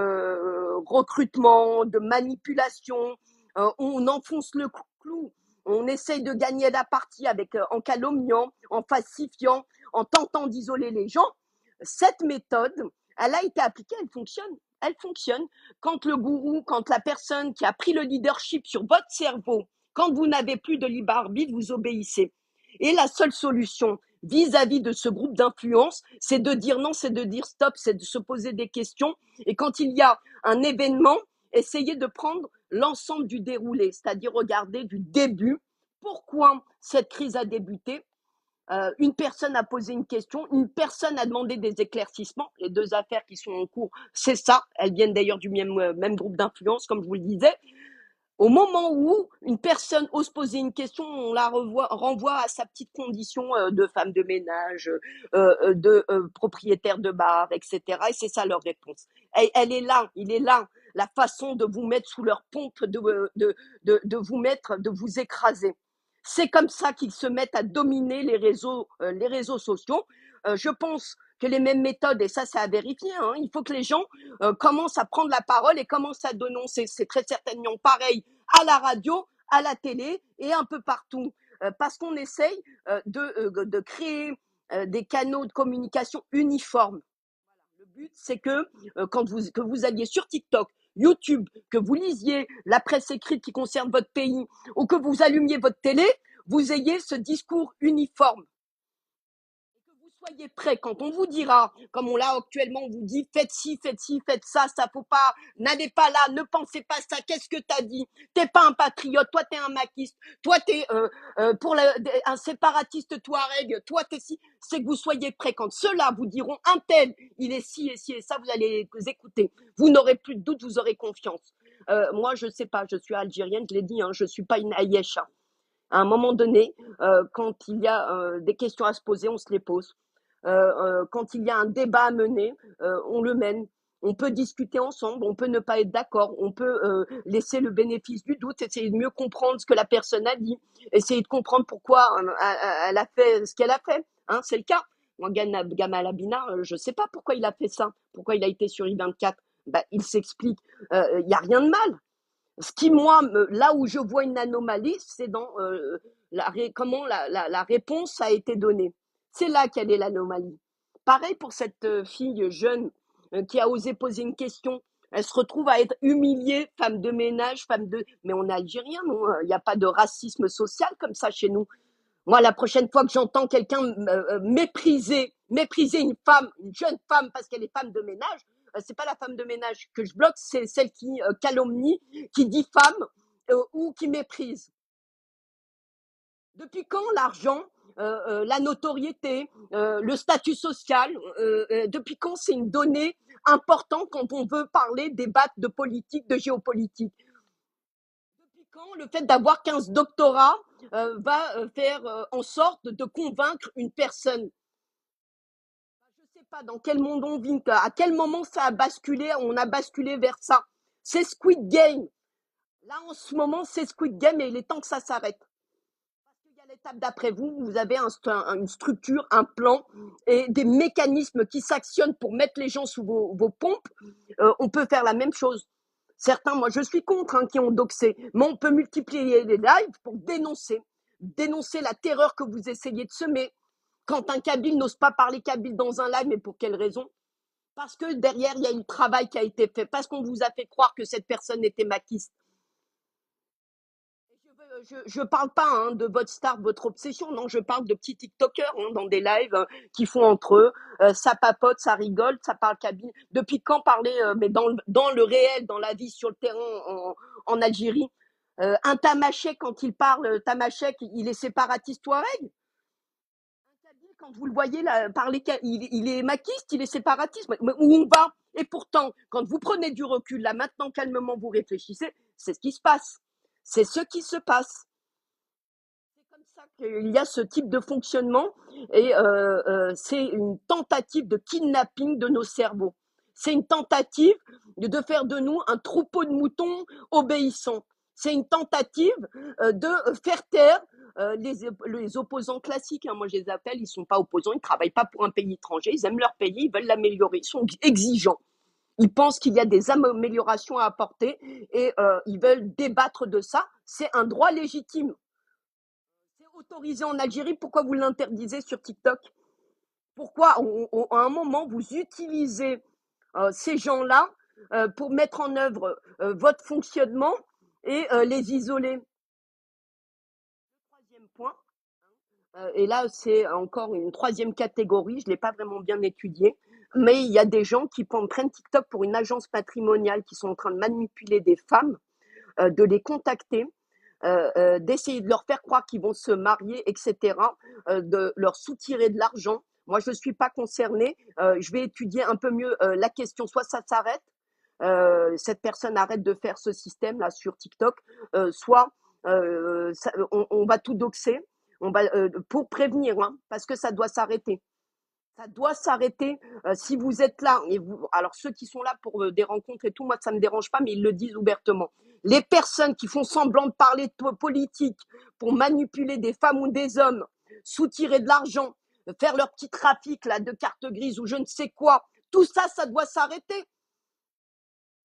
recrutement, de manipulation, on enfonce le clou, on essaye de gagner la partie en calomniant, en falsifiant, en tentant d'isoler les gens. Cette méthode, elle a été appliquée, elle fonctionne. Elle fonctionne quand le gourou, quand la personne qui a pris le leadership sur votre cerveau, quand vous n'avez plus de libre arbitre, vous obéissez. Et la seule solution vis-à-vis de ce groupe d'influence, c'est de dire non, c'est de dire stop, c'est de se poser des questions. Et quand il y a un événement, essayez de prendre l'ensemble du déroulé, c'est-à-dire regarder du début pourquoi cette crise a débuté. Une personne a posé une question, une personne a demandé des éclaircissements. Les deux affaires qui sont en cours, c'est ça. Elles viennent d'ailleurs du même groupe d'influence, comme je vous le disais. Au moment où une personne ose poser une question, on la renvoie à sa petite condition de femme de ménage, de propriétaire de bar, etc. Et c'est ça leur réponse. Elle est là, il est là, la façon de vous mettre sous leur pompe, de vous mettre, de vous écraser. C'est comme ça qu'ils se mettent à dominer les réseaux sociaux. Je pense que les mêmes méthodes, et ça c'est à vérifier, hein, il faut que les gens commencent à prendre la parole et commencent à dénoncer. C'est très certainement pareil à la radio, à la télé et un peu partout. Parce qu'on essaye de créer des canaux de communication uniformes. Le but, c'est que vous alliez sur TikTok, YouTube, que vous lisiez la presse écrite qui concerne votre pays ou que vous allumiez votre télé, vous ayez ce discours uniforme. Que vous soyez prêts quand on vous dira, comme on l'a actuellement, on vous dit faites ci, faites ça, ça faut pas, n'allez pas là, ne pensez pas ça, qu'est-ce que t'as dit? T'es pas un patriote, toi t'es un maquiste, toi t'es un séparatiste touareg, toi t'es ci, c'est que vous soyez prêts quand ceux-là vous diront un tel, il est ci et ci et ça, vous allez les écouter. Vous n'aurez plus de doute, vous aurez confiance. Moi, je sais pas, je suis algérienne, je l'ai dit, hein, je suis pas une Aïecha. À un moment donné, quand il y a des questions à se poser, on se les pose. Quand il y a un débat à mener, on le mène. On peut discuter ensemble, on peut ne pas être d'accord, on peut laisser le bénéfice du doute, essayer de mieux comprendre ce que la personne a dit, essayer de comprendre pourquoi elle a fait ce qu'elle a fait. Hein, c'est le cas. Moi, Gamal Abina, je ne sais pas pourquoi il a fait ça, pourquoi il a été sur I24. Bah, il s'explique. Il n'y a rien de mal. Ce qui, moi, là où je vois une anomalie, c'est dans comment la réponse a été donnée. C'est là quelle est l'anomalie. Pareil pour cette fille jeune qui a osé poser une question. Elle se retrouve à être humiliée, femme de ménage, femme de... Mais on est algérien, non? Il n'y a pas de racisme social comme ça chez nous. Moi, la prochaine fois que j'entends quelqu'un mépriser une femme, une jeune femme parce qu'elle est femme de ménage, c'est pas la femme de ménage que je bloque, c'est celle qui calomnie, qui diffame ou qui méprise. Depuis quand l'argent, la notoriété, le statut social, depuis quand c'est une donnée importante quand on veut parler, débattre de politique, de géopolitique? Depuis quand le fait d'avoir 15 doctorats va faire en sorte de convaincre une personne? Je ne sais pas dans quel monde on vit, à quel moment ça a basculé, on a basculé vers ça. C'est Squid Game. Là, en ce moment, c'est Squid Game et il est temps que ça s'arrête. Il y a l'étape d'après vous, vous avez une structure, un plan et des mécanismes qui s'actionnent pour mettre les gens sous vos pompes. On peut faire la même chose. Certains, moi je suis contre, hein, qui ont doxé, mais on peut multiplier les lives pour dénoncer la terreur que vous essayez de semer. Quand un Kabyle n'ose pas parler Kabyle dans un live, mais pour quelle raison? Parce que derrière, il y a eu le travail qui a été fait, parce qu'on vous a fait croire que cette personne était maquiste. Je parle pas, hein, de votre star, de votre obsession, non, je parle de petits TikTokers, hein, dans des lives qui font entre eux, ça papote, ça rigole, ça parle kabyle. Depuis quand parler, mais dans le réel, dans la vie, sur le terrain en Algérie, un Tamashek, quand il parle, Tamashek, il est séparatiste Touareg. Kabyle, quand vous le voyez là, parler, il est maquiste, il est séparatiste. Mais où on va? Et pourtant, quand vous prenez du recul, là, maintenant, calmement, vous réfléchissez, c'est ce qui se passe. C'est ce qui se passe. C'est comme ça qu'il y a ce type de fonctionnement et c'est une tentative de kidnapping de nos cerveaux. C'est une tentative de faire de nous un troupeau de moutons obéissants. C'est une tentative de faire taire les opposants classiques, hein. Moi, je les appelle, ils ne sont pas opposants, ils ne travaillent pas pour un pays étranger, ils aiment leur pays, ils veulent l'améliorer, ils sont exigeants. Ils pensent qu'il y a des améliorations à apporter et ils veulent débattre de ça. C'est un droit légitime. C'est autorisé en Algérie, pourquoi vous l'interdisez sur TikTok? Pourquoi à un moment vous utilisez ces gens-là pour mettre en œuvre votre fonctionnement et les isoler? Troisième point, et là c'est encore une troisième catégorie, je ne l'ai pas vraiment bien étudié, mais il y a des gens qui prennent TikTok pour une agence patrimoniale, qui sont en train de manipuler des femmes, de les contacter, d'essayer de leur faire croire qu'ils vont se marier, etc., de leur soutirer de l'argent. Moi, je ne suis pas concernée. Je vais étudier un peu mieux la question. Soit ça s'arrête, cette personne arrête de faire ce système-là sur TikTok, soit on va tout doxer, pour prévenir, hein, parce que ça doit s'arrêter. Ça doit s'arrêter. Si vous êtes là, et alors ceux qui sont là pour des rencontres et tout, moi ça me dérange pas, mais ils le disent ouvertement. Les personnes qui font semblant de parler de politique pour manipuler des femmes ou des hommes, soutirer de l'argent, faire leur petit trafic là de cartes grises ou je ne sais quoi, tout ça, ça doit s'arrêter.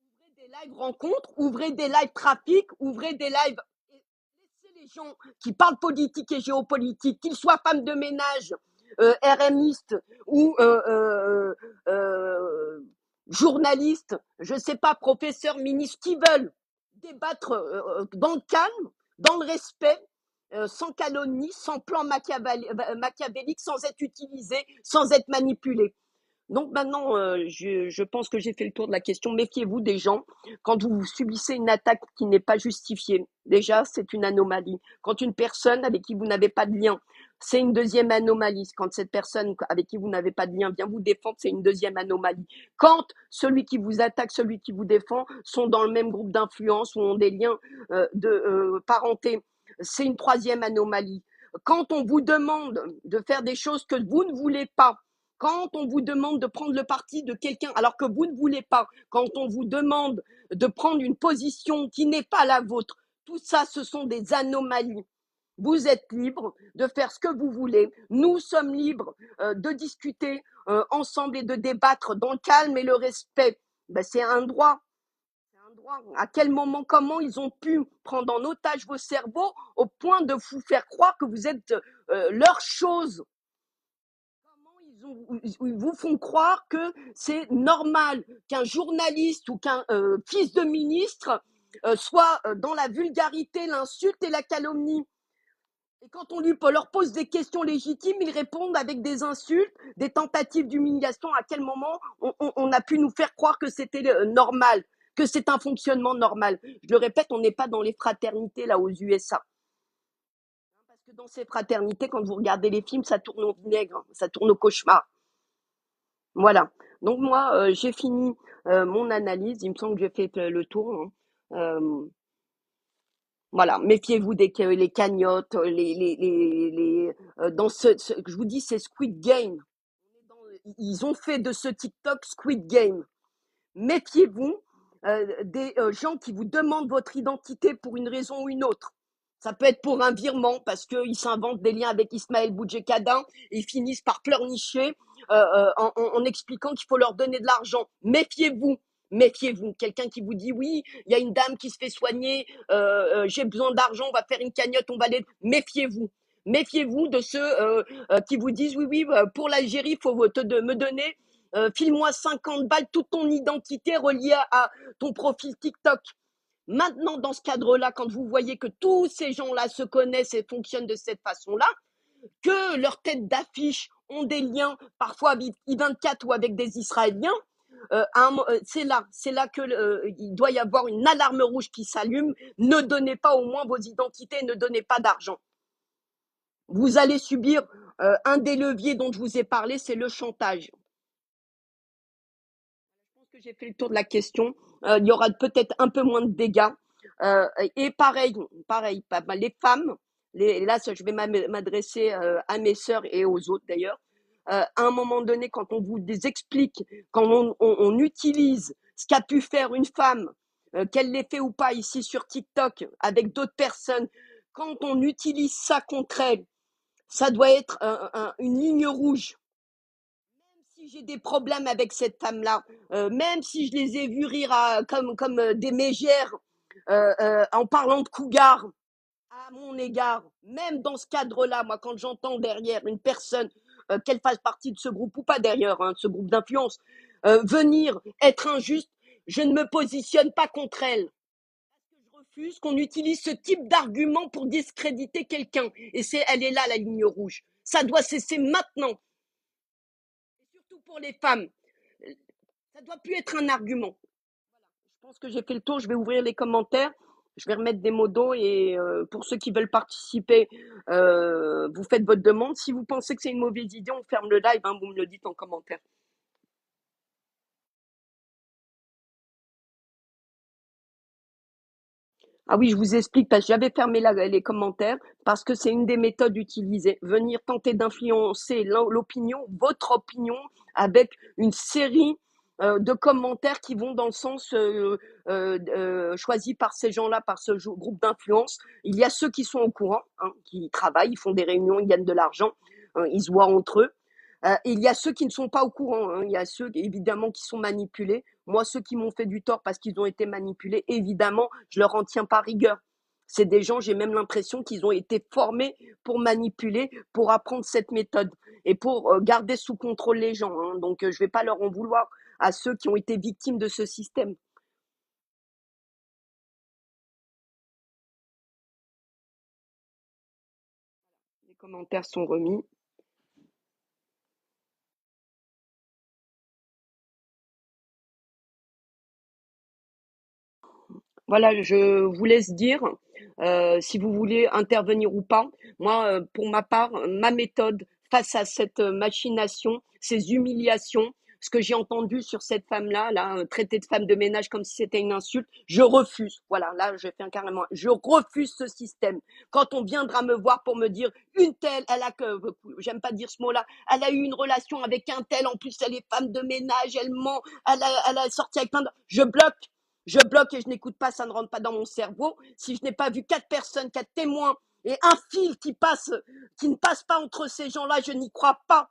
Ouvrez des lives rencontres, ouvrez des lives trafic, ouvrez des lives. Laissez les gens qui parlent politique et géopolitique, qu'ils soient femmes de ménage, RMistes ou journalistes, je ne sais pas, professeurs, ministres, qui veulent débattre dans le calme, dans le respect, sans calomnie, sans plan machiavélique, sans être utilisé, sans être manipulé. Donc maintenant, je pense que j'ai fait le tour de la question. Méfiez-vous des gens. Quand vous subissez une attaque qui n'est pas justifiée, déjà, c'est une anomalie. Quand une personne avec qui vous n'avez pas de lien, c'est une deuxième anomalie. Quand cette personne avec qui vous n'avez pas de lien vient vous défendre, c'est une deuxième anomalie. Quand celui qui vous attaque, celui qui vous défend sont dans le même groupe d'influence ou ont des liens de parenté, c'est une troisième anomalie. Quand on vous demande de faire des choses que vous ne voulez pas, quand on vous demande de prendre le parti de quelqu'un alors que vous ne voulez pas, quand on vous demande de prendre une position qui n'est pas la vôtre, tout ça, ce sont des anomalies. Vous êtes libre de faire ce que vous voulez. Nous sommes libres de discuter ensemble et de débattre dans le calme et le respect. Ben, c'est un droit. C'est un droit. À quel moment, comment ils ont pu prendre en otage vos cerveaux au point de vous faire croire que vous êtes leur chose? Ils vous font croire que c'est normal qu'un journaliste ou qu'un fils de ministre soit dans la vulgarité, l'insulte et la calomnie. Et quand on leur pose des questions légitimes, ils répondent avec des insultes, des tentatives d'humiliation. À quel moment on a pu nous faire croire que c'était normal, que c'est un fonctionnement normal? Je le répète, on n'est pas dans les fraternités là aux USA. que dans ces fraternités, quand vous regardez les films, ça tourne au vinaigre, ça tourne au cauchemar. Voilà. Donc moi, j'ai fini mon analyse. Il me semble que j'ai fait le tour, hein. Voilà. Méfiez-vous des les cagnottes, dans je vous dis, c'est Squid Game. Ils ont fait de ce TikTok Squid Game. Méfiez-vous des gens qui vous demandent votre identité pour une raison ou une autre. Ça peut être pour un virement parce qu'ils s'inventent des liens avec Ismaël Boudjekadin et ils finissent par pleurnicher en expliquant qu'il faut leur donner de l'argent. Méfiez-vous. Méfiez-vous. Quelqu'un qui vous dit oui, il y a une dame qui se fait soigner, j'ai besoin d'argent, on va faire une cagnotte, on va les. Méfiez-vous. Méfiez-vous de ceux qui vous disent oui, oui, pour l'Algérie, il faut me donner file-moi 50 balles, toute ton identité reliée à ton profil TikTok. Maintenant, dans ce cadre-là, quand vous voyez que tous ces gens-là se connaissent et fonctionnent de cette façon-là, que leurs têtes d'affiche ont des liens, parfois avec I24 ou avec des Israéliens, c'est là que il doit y avoir une alarme rouge qui s'allume. Ne donnez pas au moins vos identités, ne donnez pas d'argent. Vous allez subir un des leviers dont je vous ai parlé, c'est le chantage. Pense que j'ai fait le tour de la question. Il y aura peut-être un peu moins de dégâts. Et pareil, pareil, les femmes, là, je vais m'adresser à mes sœurs et aux autres d'ailleurs. À un moment donné, quand on vous explique, quand on utilise ce qu'a pu faire une femme, qu'elle l'ait fait ou pas ici sur TikTok avec d'autres personnes, quand on utilise ça contre elle, ça doit être une ligne rouge. Si j'ai des problèmes avec cette femme-là, même si je les ai vus rire comme des mégères en parlant de cougar à mon égard, même dans ce cadre-là, moi, quand j'entends derrière une personne, qu'elle fasse partie de ce groupe ou pas derrière, hein, de ce groupe d'influence, venir être injuste, je ne me positionne pas contre elle. Je refuse qu'on utilise ce type d'argument pour discréditer quelqu'un. Et elle est là, la ligne rouge. Ça doit cesser maintenant, surtout pour les femmes. Ça ne doit plus être un argument. Je pense que j'ai fait le tour. Je vais ouvrir les commentaires. Je vais remettre des mots d'eau et pour ceux qui veulent participer, vous faites votre demande. Si vous pensez que c'est une mauvaise idée, on ferme le live, hein, vous me le dites en commentaire. Ah oui, je vous explique parce que j'avais fermé les commentaires parce que c'est une des méthodes utilisées. Venir tenter d'influencer l'opinion, votre opinion, avec une série de commentaires qui vont dans le sens choisi par ces gens-là, par ce groupe d'influence. Il y a ceux qui sont au courant, hein, qui travaillent, ils font des réunions, ils gagnent de l'argent, hein, ils se voient entre eux. Il y a ceux qui ne sont pas au courant, hein. Il y a ceux, évidemment, qui sont manipulés. Moi, ceux qui m'ont fait du tort parce qu'ils ont été manipulés, évidemment, je leur en tiens pas rigueur. C'est des gens, j'ai même l'impression qu'ils ont été formés pour manipuler, pour apprendre cette méthode et pour garder sous contrôle les gens, hein. Donc, je vais pas leur en vouloir à ceux qui ont été victimes de ce système. Les commentaires sont remis. Voilà, je vous laisse dire si vous voulez intervenir ou pas. Moi, pour ma part, ma méthode face à cette machination, ces humiliations, ce que j'ai entendu sur cette femme-là, là, traiter de femme de ménage comme si c'était une insulte, je refuse. Voilà, là, je fais un carrément, je refuse ce système. Quand on viendra me voir pour me dire une telle, elle a que, j'aime pas dire ce mot-là, elle a eu une relation avec un tel, en plus elle est femme de ménage, elle ment, elle a sorti avec plein de, je bloque et je n'écoute pas, ça ne rentre pas dans mon cerveau. Si je n'ai pas vu 4 personnes, 4 témoins et un fil qui passe, qui ne passe pas entre ces gens-là, je n'y crois pas.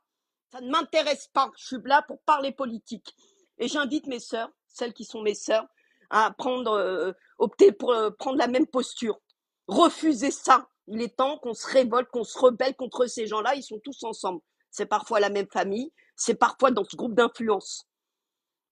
Ça ne m'intéresse pas. Je suis là pour parler politique. Et j'invite mes sœurs, celles qui sont mes sœurs, à opter pour prendre la même posture. Refuser ça. Il est temps qu'on se révolte, qu'on se rebelle contre ces gens-là. Ils sont tous ensemble. C'est parfois la même famille. C'est parfois dans ce groupe d'influence.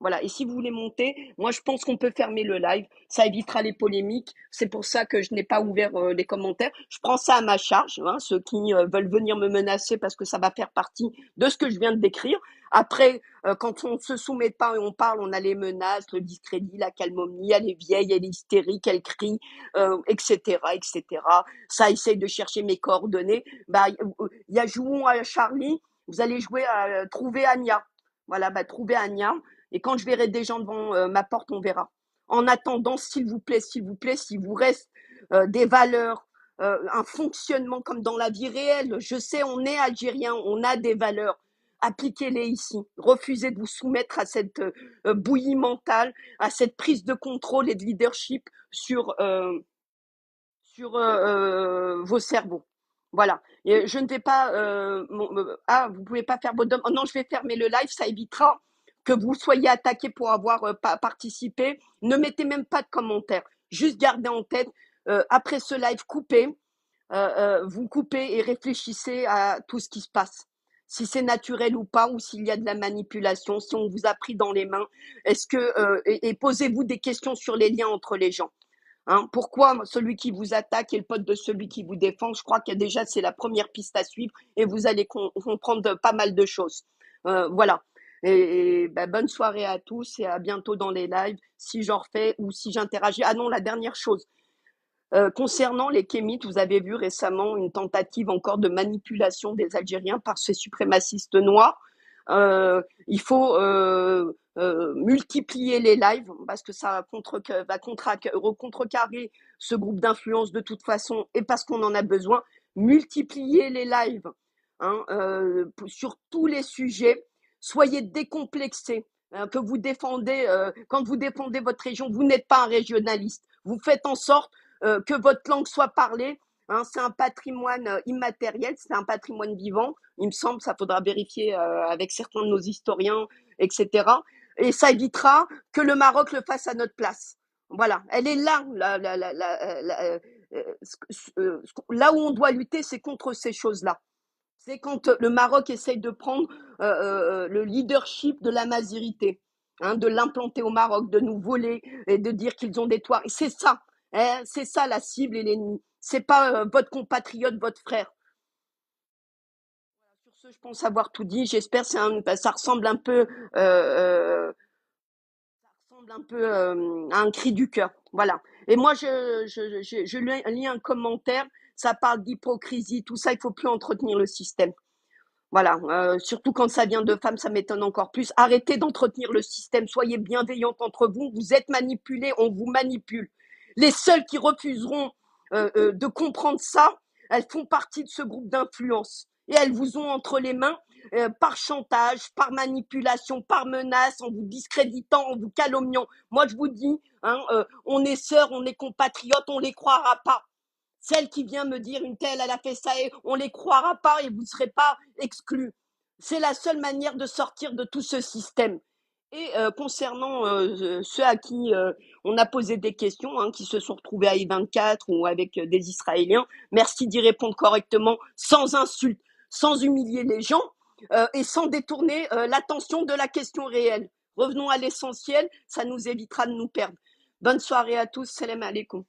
Voilà, et si vous voulez monter, moi je pense qu'on peut fermer le live, ça évitera les polémiques. C'est pour ça que je n'ai pas ouvert les commentaires. Je prends ça à ma charge, hein, ceux qui veulent venir me menacer parce que ça va faire partie de ce que je viens de décrire. Après, quand on ne se soumet pas et on parle, on a les menaces, le discrédit, la calomnie, elle est vieille, elle est hystérique, elle crie, etc., etc. Ça essaye de chercher mes coordonnées. Bah, il y a jouons à Charlie, vous allez jouer à trouver Anya. Voilà, bah trouver Anya. Et quand je verrai des gens devant ma porte, on verra. En attendant, s'il vous plaît, s'il vous reste des valeurs, un fonctionnement comme dans la vie réelle, je sais, on est algérien, on a des valeurs. Appliquez-les ici. Refusez de vous soumettre à cette bouillie mentale, à cette prise de contrôle et de leadership sur vos cerveaux. Voilà. Et je ne vais pas. Ah, vous pouvez pas faire votre. Oh non, je vais fermer le live. Ça évitera que vous soyez attaqué pour avoir participé. Ne mettez même pas de commentaires. Juste gardez en tête. Après ce live, coupez. Vous coupez et réfléchissez à tout ce qui se passe. Si c'est naturel ou pas, ou s'il y a de la manipulation, si on vous a pris dans les mains, est-ce que et posez-vous des questions sur les liens entre les gens. Hein, pourquoi celui qui vous attaque est le pote de celui qui vous défend? Je crois que déjà c'est la première piste à suivre et vous allez comprendre pas mal de choses. Voilà. Ben, bonne soirée à tous et à bientôt dans les lives si j'en refais ou si j'interagis. Ah non, la dernière chose. Concernant les kémites, vous avez vu récemment une tentative encore de manipulation des Algériens par ces suprémacistes noirs. Il faut multiplier les lives parce que ça va contrecarrer ce groupe d'influence de toute façon et parce qu'on en a besoin. Multiplier les lives hein, sur tous les sujets. Soyez décomplexés. Que vous défendez, quand vous défendez votre région, vous n'êtes pas un régionaliste. Vous faites en sorte que votre langue soit parlée. Hein, c'est un patrimoine immatériel, c'est un patrimoine vivant, il me semble, ça faudra vérifier avec certains de nos historiens, etc. Et ça évitera que le Maroc le fasse à notre place. Voilà, elle est là, là où on doit lutter, c'est contre ces choses-là. C'est quand le Maroc essaye de prendre le leadership de la mazirité, hein, de l'implanter au Maroc, de nous voler et de dire qu'ils ont des toits. C'est ça, hein, c'est ça la cible et l'ennemi. C'est pas votre compatriote, votre frère. Sur ce, je pense avoir tout dit. J'espère ça ressemble un peu, à un cri du cœur. Voilà. Et moi, je lis un commentaire. Ça parle d'hypocrisie, tout ça. Il faut plus entretenir le système. Voilà, surtout quand ça vient de femmes, ça m'étonne encore plus. Arrêtez d'entretenir le système, soyez bienveillantes entre vous, vous êtes manipulés, on vous manipule. Les seules qui refuseront de comprendre ça, elles font partie de ce groupe d'influence. Et elles vous ont entre les mains par chantage, par manipulation, par menace, en vous discréditant, en vous calomniant. Moi, je vous dis, hein, on est sœurs, on est compatriotes, on les croira pas. Celle qui vient me dire une telle, elle a fait ça, et on les croira pas et vous ne serez pas exclus. C'est la seule manière de sortir de tout ce système. Et concernant ceux à qui on a posé des questions, hein, qui se sont retrouvés à I24 ou avec des Israéliens, merci d'y répondre correctement, sans insulte, sans humilier les gens et sans détourner l'attention de la question réelle. Revenons à l'essentiel, ça nous évitera de nous perdre. Bonne soirée à tous, salam alaikum.